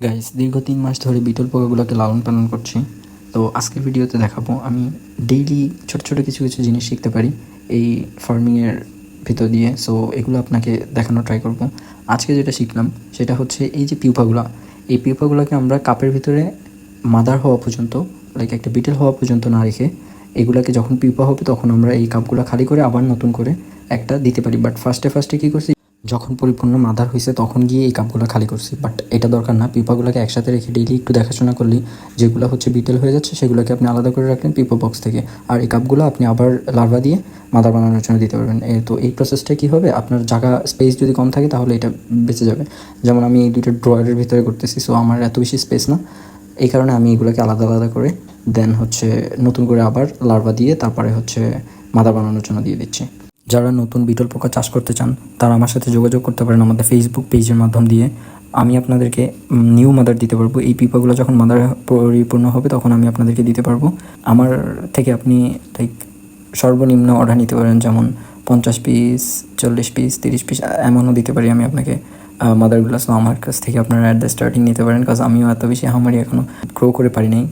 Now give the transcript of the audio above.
Guys দীর্ঘ 3 মাস ধরে beetle পোকাগুলোকে লালন পালন করছি। তো আজকের ভিডিওতে দেখাবো আমি ডেইলি ছোট ছোট কিছু কিছু জিনিস শিখতে পারি এই ফার্মিংয়ের ভিতর দিয়ে। সো এগুলো আপনাকে দেখানোর ট্রাই করব। আজকে যেটা শিখলাম সেটা হচ্ছে এই যে পিউপাগুলো, এই পিউপাগুলোকে আমরা কাপের ভিতরে মাদার হওয়া পর্যন্ত, লাইক একটা বিটেল হওয়া পর্যন্ত না রেখে, এগুলোকে যখন পিউপা হবে তখন আমরা এই কাপগুলো খালি করে আবার নতুন করে একটা দিতে পারি। বাট ফার্স্টে কী করছি, যখন পরিপূর্ণ মাদার হয়েছে তখন গিয়ে এই কাপগুলো খালি করছি। বাট এটা দরকার না, পিপাগুলোকে একসাথে রেখে ডেইলি একটু দেখাশোনা করলেই যেগুলো হচ্ছে বিটেল হয়ে যাচ্ছে সেগুলোকে আপনি আলাদা করে রাখলেন পিপো বক্স থেকে, আর এই কাপগুলো আপনি আবার লার্ভা দিয়ে মাদার বানানোর জন্য দিতে পারবেন। তো এই প্রসেসটা কী হবে, আপনার জায়গা স্পেস যদি কম থাকে তাহলে এটা বেঁচে যাবে। যেমন আমি এই দুটো ড্রয়ারের ভিতরে করতেছি, সো আমার এত বেশি স্পেস না, এই কারণে আমি এগুলোকে আলাদা আলাদা করে দেন হচ্ছে নতুন করে আবার লার্ভা দিয়ে তারপরে হচ্ছে মাদার বানানোর জন্য দিয়ে দিচ্ছি। যারা নতুন বিটল পোকা চাষ করতে চান তারা আমার সাথে যোগাযোগ করতে পারেন আমাদের ফেসবুক পেজের মাধ্যম দিয়ে। আমি আপনাদেরকে নিউ মাদার দিতে পারবো। এই পিপাগুলো যখন মাদার পরিপূর্ণ হবে তখন আমি আপনাদেরকে দিতে পারবো। আমার থেকে আপনি লাইক সর্বনিম্ন অর্ডার নিতে পারেন, যেমন 50 পিস, 40 পিস, 30 পিস এমনও দিতে পারি আমি আপনাকে মাদারগুলো। সো আমার কাছ থেকে আপনারা অ্যাট দ্য স্টার্টিং নিতে পারেন, কাজ আমিও এত বেশি আমারই এখনও গ্রো করে পারি নাই।